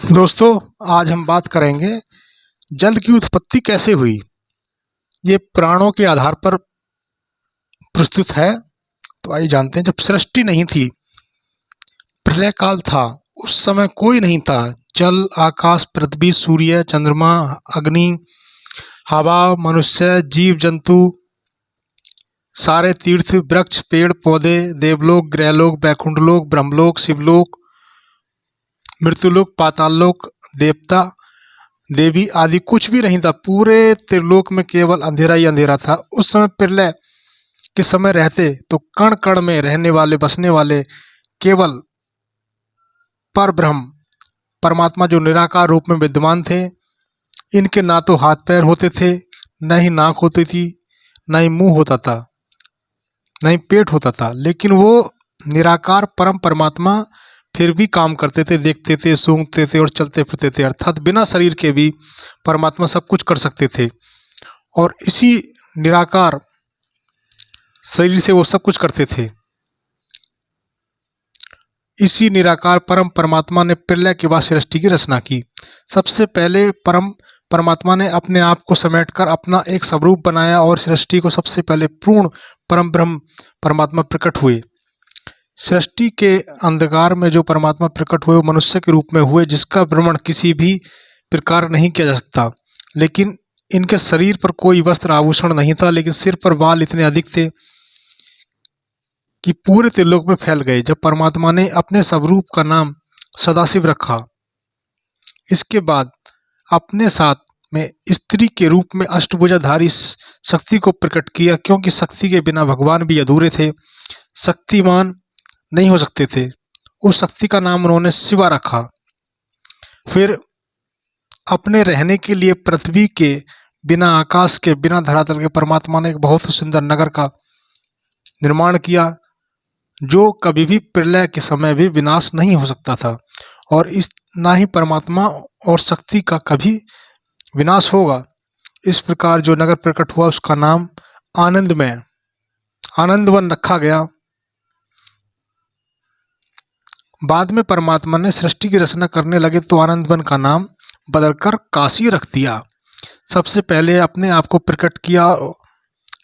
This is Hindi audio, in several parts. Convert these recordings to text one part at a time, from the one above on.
दोस्तों, आज हम बात करेंगे जल की उत्पत्ति कैसे हुई। ये पुराणों के आधार पर प्रस्तुत है। तो आइए जानते हैं। जब सृष्टि नहीं थी, प्रलय काल था, उस समय कोई नहीं था। जल, आकाश, पृथ्वी, सूर्य, चंद्रमा, अग्नि, हवा, मनुष्य, जीव जंतु, सारे तीर्थ, वृक्ष, पेड़ पौधे, देवलोक, ग्रहलोक, बैकुंठलोक, ब्रह्मलोक, शिवलोक, मृत्युलोक, पाताललोक, देवता, देवी आदि कुछ भी नहीं था। पूरे त्रिलोक में केवल अंधेरा ही अंधेरा था। उस समय प्रलय के समय रहते तो कण कण में रहने वाले, बसने वाले केवल पर ब्रह्म परमात्मा जो निराकार रूप में विद्यमान थे। इनके ना तो हाथ पैर होते थे, न ही नाक होती थी, न ही मुंह होता था, न ही पेट होता था, लेकिन वो निराकार परम परमात्मा फिर भी काम करते थे, देखते थे, सूंघते थे और चलते फिरते थे। अर्थात बिना शरीर के भी परमात्मा सब कुछ कर सकते थे। और इसी निराकार शरीर से वो सब कुछ करते थे। इसी निराकार परम परमात्मा ने प्रलय के बाद सृष्टि की रचना की। सबसे पहले परम परमात्मा ने अपने आप को समेटकर अपना एक स्वरूप बनाया और सृष्टि को सबसे पहले पूर्ण परम ब्रह्म परमात्मा प्रकट हुए। सृष्टि के अंधकार में जो परमात्मा प्रकट हुए वो मनुष्य के रूप में हुए, जिसका भ्रमण किसी भी प्रकार नहीं किया जा सकता। लेकिन इनके शरीर पर कोई वस्त्र आभूषण नहीं था, लेकिन सिर पर बाल इतने अधिक थे कि पूरे त्रिलोक में फैल गए। जब परमात्मा ने अपने स्वरूप का नाम सदाशिव रखा, इसके बाद अपने साथ में स्त्री के रूप में अष्टभुजाधारी शक्ति को प्रकट किया, क्योंकि शक्ति के बिना भगवान भी अधूरे थे, शक्तिमान नहीं हो सकते थे। उस शक्ति का नाम उन्होंने शिवा रखा। फिर अपने रहने के लिए पृथ्वी के बिना, आकाश के बिना, धरातल के परमात्मा ने एक बहुत सुंदर नगर का निर्माण किया, जो कभी भी प्रलय के समय भी विनाश नहीं हो सकता था। और इस ना ही परमात्मा और शक्ति का कभी विनाश होगा। इस प्रकार जो नगर प्रकट हुआ उसका नाम आनंदमय, आनंदवन रखा गया। बाद में परमात्मा ने सृष्टि की रचना करने लगे तो आनंदवन का नाम बदलकर काशी रख दिया। सबसे पहले अपने आप को प्रकट किया,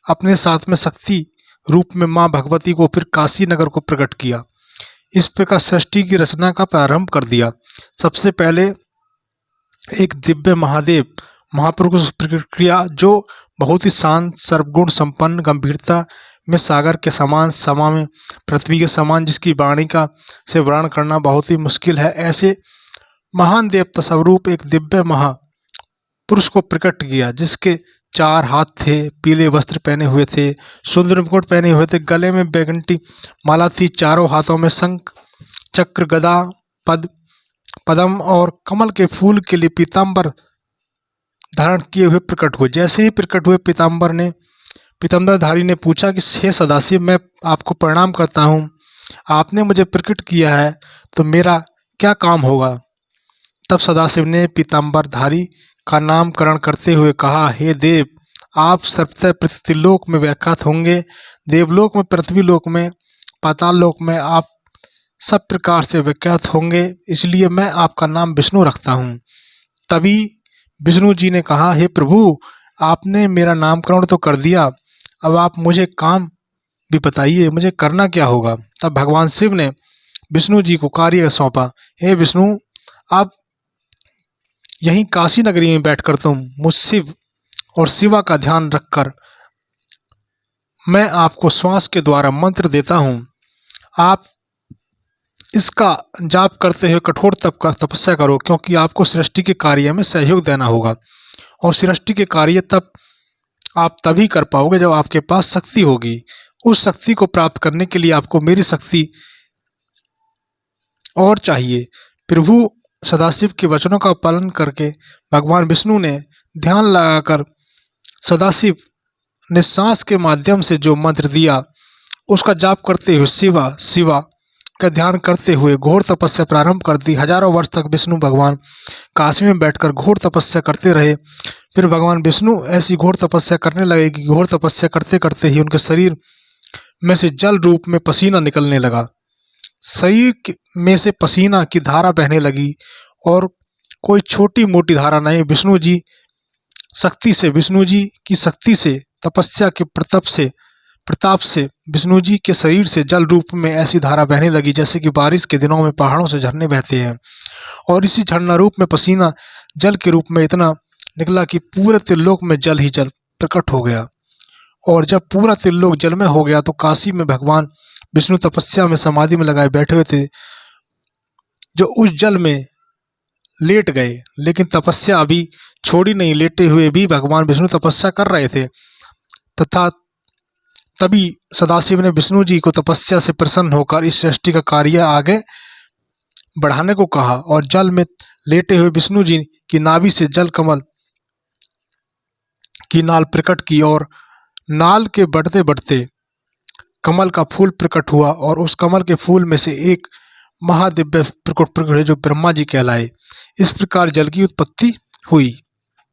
अपने साथ में शक्ति रूप में माँ भगवती को, फिर काशी नगर को प्रकट किया। इस प्रकार सृष्टि की रचना का प्रारंभ कर दिया। सबसे पहले एक दिव्य महादेव महापुरुष प्रकट किया, जो बहुत ही शांत, सर्वगुण संपन्न, गंभीरता में सागर के समान, समा में पृथ्वी के समान, जिसकी वाणी का से वर्णन करना बहुत ही मुश्किल है। ऐसे महान देवता स्वरूप एक दिव्य महापुरुष को प्रकट किया, जिसके 4 हाथ थे, पीले वस्त्र पहने हुए थे, सुंदर मुकुट पहने हुए थे, गले में बैगंटी माला थी, चारों हाथों में शंख, चक्र, गदा, पद्म और कमल के फूल के लिए पीताम्बर धारण किए हुए प्रकट हुए। जैसे ही प्रकट हुए, पीताम्बरधारी ने पूछा कि हे सदाशिव, मैं आपको प्रणाम करता हूँ, आपने मुझे प्रकट किया है तो मेरा क्या काम होगा। तब सदाशिव ने पीताम्बरधारी का नामकरण करते हुए कहा, हे देव, आप सर्वतः त्रिलोक में व्याख्यात होंगे, देवलोक में, पृथ्वी लोक में, पाताल लोक में आप सब प्रकार से विख्यात होंगे, इसलिए मैं आपका नाम विष्णु रखता हूँ। तभी विष्णु जी ने कहा, हे प्रभु, आपने मेरा नामकरण तो कर दिया, अब आप मुझे काम भी बताइए, मुझे करना क्या होगा। तब भगवान शिव ने विष्णु जी को कार्य सौंपा, हे विष्णु, आप यहीं काशी नगरी में बैठकर तुम मुझ शिव और शिवा का ध्यान रखकर मैं आपको श्वास के द्वारा मंत्र देता हूँ, आप इसका जाप करते हुए कठोर तपस्या करो, क्योंकि आपको सृष्टि के कार्य में सहयोग देना होगा। और सृष्टि के कार्य आप तभी कर पाओगे जब आपके पास शक्ति होगी। उस शक्ति को प्राप्त करने के लिए आपको मेरी शक्ति और चाहिए। प्रभु सदाशिव के वचनों का पालन करके भगवान विष्णु ने ध्यान लगाकर सदाशिव ने सांस के माध्यम से जो मंत्र दिया उसका जाप करते हुए, शिवा शिवा का ध्यान करते हुए घोर तपस्या प्रारंभ कर दी। हजारों वर्ष तक विष्णु भगवान काशी में बैठकर घोर तपस्या करते रहे। फिर भगवान विष्णु ऐसी घोर तपस्या करने लगे कि घोर तपस्या करते करते ही उनके शरीर में से जल रूप में पसीना निकलने लगा। शरीर में से पसीना की धारा बहने लगी और कोई छोटी मोटी धारा नहीं। विष्णु जी की शक्ति से, तपस्या के प्रताप से विष्णु जी के शरीर से जल रूप में ऐसी धारा बहने लगी जैसे कि बारिश के दिनों में पहाड़ों से झरने बहते हैं। और इसी झरना रूप में पसीना जल के रूप में इतना निकला कि पूरे त्रिलोक में जल ही जल प्रकट हो गया। और जब पूरा त्रिलोक जल में हो गया तो काशी में भगवान विष्णु तपस्या में समाधि में लगाए बैठे हुए थे, जो उस जल में लेट गए। लेकिन तपस्या अभी छोड़ी नहीं, लेटे हुए भी भगवान विष्णु तपस्या कर रहे थे। तथा तभी सदाशिव ने विष्णु जी को तपस्या से प्रसन्न होकर इस सृष्टि का कार्य आगे बढ़ाने को कहा और जल में लेटे हुए विष्णु जी की नाभि से जल कमल की नाल प्रकट की और नाल के बढ़ते बढ़ते कमल का फूल प्रकट हुआ और उस कमल के फूल में से एक महादिव्य प्रकट जो ब्रह्मा जी कहलाए। इस प्रकार जल की उत्पत्ति हुई।